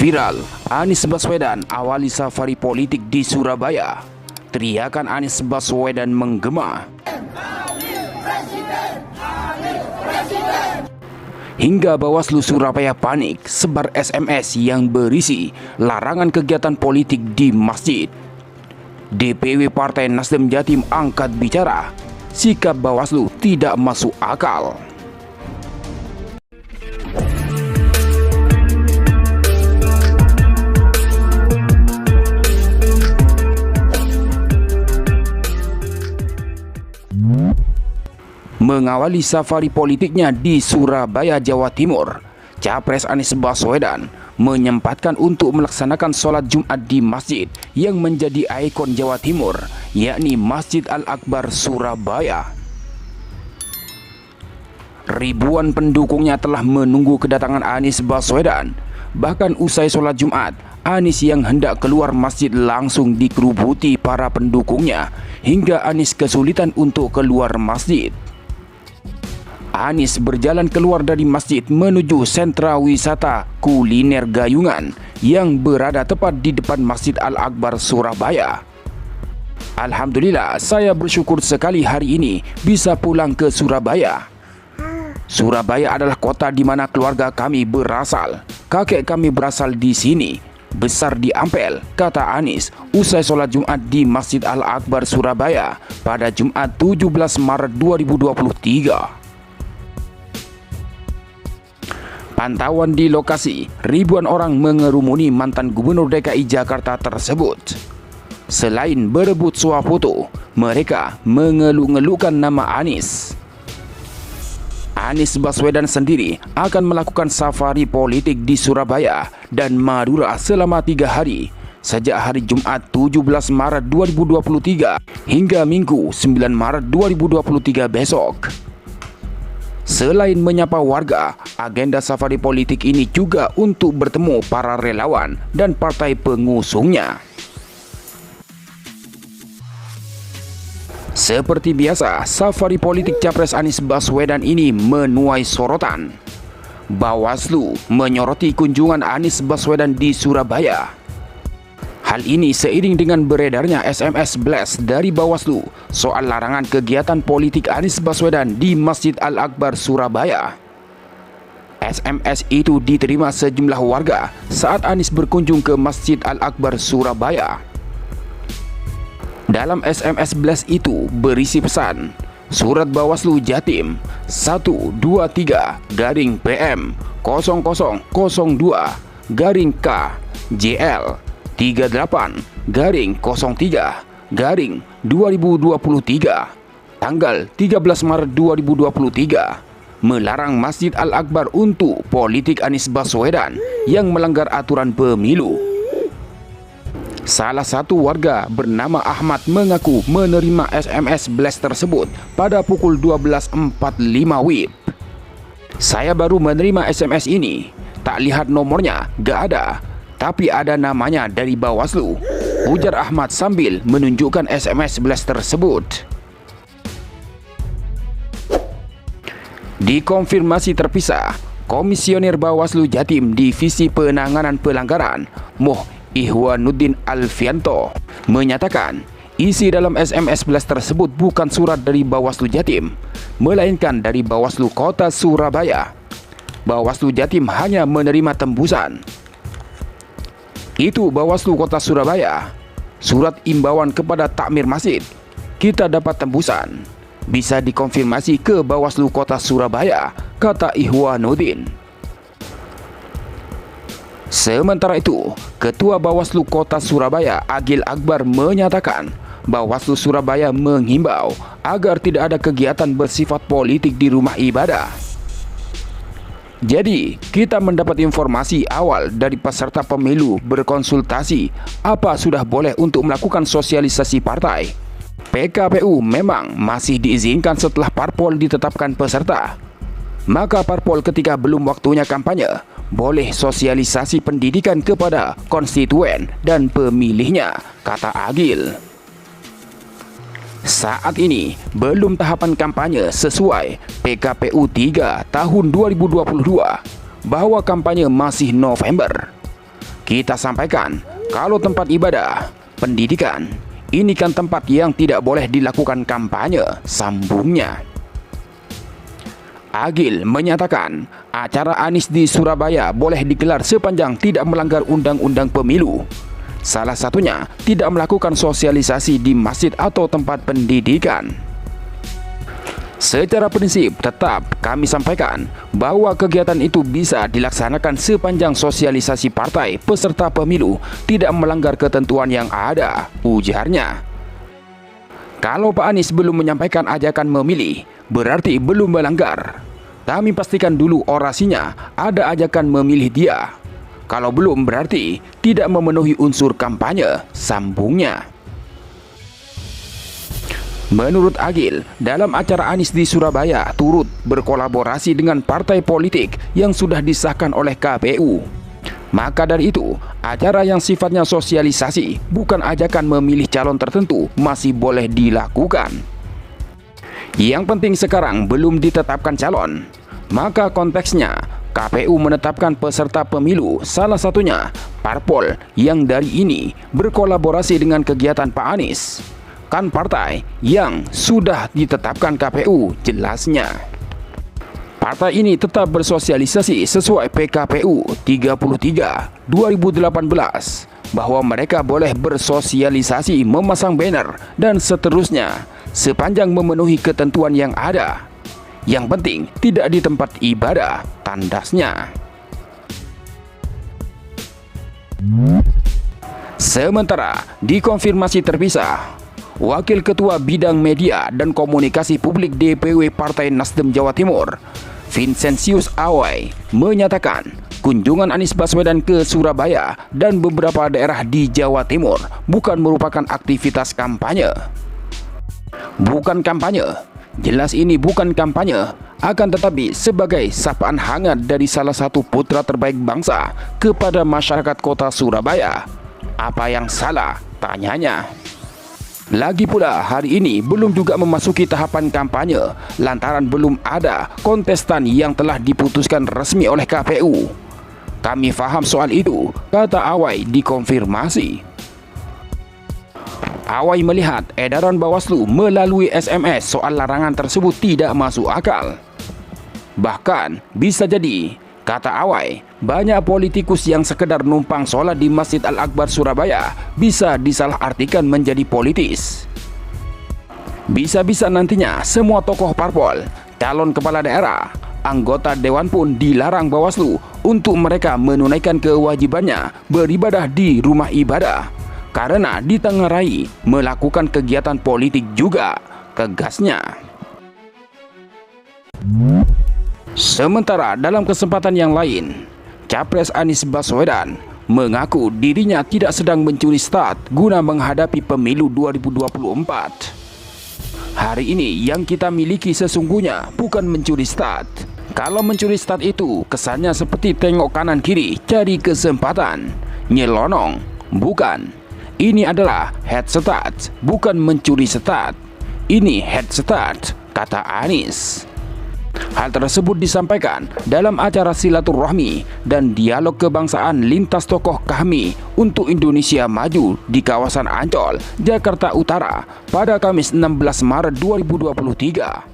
Viral, Anies Baswedan awali safari politik di Surabaya. Teriakan Anies Baswedan menggema. Hingga Bawaslu Surabaya panik sebar SMS yang berisi larangan kegiatan politik di masjid. DPW Partai Nasdem Jatim angkat bicara, sikap Bawaslu tidak masuk akal. Mengawali safari politiknya di Surabaya, Jawa Timur, Capres Anies Baswedan menyempatkan untuk melaksanakan sholat Jumat di masjid yang menjadi ikon Jawa Timur, yakni Masjid Al-Akbar Surabaya. Ribuan pendukungnya telah menunggu kedatangan Anies Baswedan. Bahkan usai sholat Jumat, Anies yang hendak keluar masjid langsung dikerubuti para pendukungnya hingga Anies kesulitan untuk keluar masjid. Anies berjalan keluar dari masjid menuju sentra wisata kuliner Gayungan yang berada tepat di depan Masjid Al-Akbar Surabaya. Alhamdulillah, saya bersyukur sekali hari ini bisa pulang ke Surabaya. Surabaya adalah kota di mana keluarga kami berasal. Kakek kami berasal di sini, besar di Ampel, kata Anies usai sholat Jumat di Masjid Al-Akbar Surabaya pada Jumat 17 Maret 2023. Pantauan di lokasi, ribuan orang mengerumuni mantan Gubernur DKI Jakarta tersebut. Selain berebut swafoto, mereka mengeluh-ngeluhkan nama Anies. Anies Baswedan sendiri akan melakukan safari politik di Surabaya dan Madura selama 3 hari, sejak hari Jumat 17 Maret 2023 hingga Minggu 9 Maret 2023 besok. Selain menyapa warga, agenda safari politik ini juga untuk bertemu para relawan dan partai pengusungnya. Seperti biasa, safari politik Capres Anies Baswedan ini menuai sorotan. Bawaslu menyoroti kunjungan Anies Baswedan di Surabaya. Hal ini seiring dengan beredarnya SMS blast dari Bawaslu soal larangan kegiatan politik Anies Baswedan di Masjid Al-Akbar Surabaya. SMS itu diterima sejumlah warga saat Anies berkunjung ke Masjid Al-Akbar Surabaya. Dalam SMS blast itu berisi pesan, Surat Bawaslu Jatim 123-PM 0002-K JL 38-03-2023 tanggal 13 Maret 2023 melarang Masjid Al-Akbar untuk politik Anies Baswedan yang melanggar aturan pemilu. Salah satu warga bernama Ahmad mengaku menerima SMS blast tersebut pada pukul 12.45 WIB. Saya baru menerima SMS ini, tak lihat nomornya, gak ada. Tapi ada namanya dari Bawaslu, ujar Ahmad sambil menunjukkan SMS blast tersebut. Dikonfirmasi terpisah, Komisioner Bawaslu Jatim Divisi Penanganan Pelanggaran Moh Ihwanuddin Alfianto menyatakan isi dalam SMS blast tersebut bukan surat dari Bawaslu Jatim, melainkan dari Bawaslu Kota Surabaya. Bawaslu Jatim hanya menerima tembusan. Itu Bawaslu Kota Surabaya, surat imbauan kepada takmir masjid. Kita dapat tembusan, bisa dikonfirmasi ke Bawaslu Kota Surabaya, kata Ihwanuddin. Sementara itu, Ketua Bawaslu Kota Surabaya Agil Akbar menyatakan Bawaslu Surabaya menghimbau agar tidak ada kegiatan bersifat politik di rumah ibadah. Jadi, kita mendapat informasi awal dari peserta pemilu berkonsultasi apa sudah boleh untuk melakukan sosialisasi partai. PKPU memang masih diizinkan setelah parpol ditetapkan peserta. Maka parpol ketika belum waktunya kampanye, boleh sosialisasi pendidikan kepada konstituen dan pemilihnya, kata Agil. Saat ini belum tahapan kampanye sesuai PKPU 3 tahun 2022 bahwa kampanye masih November. Kita sampaikan, kalau tempat ibadah, pendidikan, ini kan tempat yang tidak boleh dilakukan kampanye, sambungnya. Agil menyatakan, acara Anies di Surabaya boleh digelar sepanjang tidak melanggar undang-undang pemilu. Salah satunya, tidak melakukan sosialisasi di masjid atau tempat pendidikan. Secara prinsip, tetap kami sampaikan bahwa kegiatan itu bisa dilaksanakan sepanjang sosialisasi partai peserta pemilu tidak melanggar ketentuan yang ada, ujarnya. Kalau Pak Anies belum menyampaikan ajakan memilih, berarti belum melanggar. Kami pastikan dulu orasinya ada ajakan memilih dia. Kalau belum, berarti tidak memenuhi unsur kampanye, sambungnya. Menurut Agil, dalam acara Anies di Surabaya turut berkolaborasi dengan partai politik yang sudah disahkan oleh KPU. Maka dari itu, acara yang sifatnya sosialisasi bukan ajakan memilih calon tertentu masih boleh dilakukan. Yang penting sekarang belum ditetapkan calon. Maka konteksnya, KPU menetapkan peserta pemilu, salah satunya parpol yang dari ini berkolaborasi dengan kegiatan Pak Anies. Kan partai yang sudah ditetapkan KPU, jelasnya. Partai ini tetap bersosialisasi sesuai PKPU 33/2018 bahwa mereka boleh bersosialisasi, memasang banner, dan seterusnya sepanjang memenuhi ketentuan yang ada. Yang penting tidak di tempat ibadah, tandasnya. Sementara dikonfirmasi terpisah, Wakil Ketua Bidang Media dan Komunikasi Publik DPW Partai Nasdem Jawa Timur, Vincentius Awai, menyatakan kunjungan Anies Baswedan ke Surabaya dan beberapa daerah di Jawa Timur bukan merupakan aktivitas kampanye. Bukan kampanye, jelas ini bukan kampanye, akan tetapi sebagai sapaan hangat dari salah satu putra terbaik bangsa kepada masyarakat kota Surabaya. Apa yang salah? Tanyanya. Lagi pula hari ini belum juga memasuki tahapan kampanye lantaran belum ada kontestan yang telah diputuskan resmi oleh KPU. Kami paham soal itu, kata Awai dikonfirmasi. Awai melihat edaran Bawaslu melalui SMS soal larangan tersebut tidak masuk akal. Bahkan bisa jadi, kata Awai, banyak politikus yang sekedar numpang sholat di Masjid Al-Akbar Surabaya bisa disalahartikan menjadi politis. Bisa-bisa nantinya semua tokoh parpol, calon kepala daerah, anggota dewan pun dilarang Bawaslu untuk mereka menunaikan kewajibannya beribadah di rumah ibadah karena ditengarai melakukan kegiatan politik juga, tegasnya. Sementara dalam kesempatan yang lain, Capres Anies Baswedan mengaku dirinya tidak sedang mencuri start guna menghadapi pemilu 2024. Hari ini yang kita miliki sesungguhnya bukan mencuri start. Kalau mencuri start itu kesannya seperti tengok kanan kiri cari kesempatan, nyelonong, bukan. Ini adalah head start, bukan mencuri start. Ini head start, kata Anies. Hal tersebut disampaikan dalam acara silaturahmi dan dialog kebangsaan lintas tokoh kami untuk Indonesia Maju di kawasan Ancol, Jakarta Utara pada Kamis 16 Maret 2023.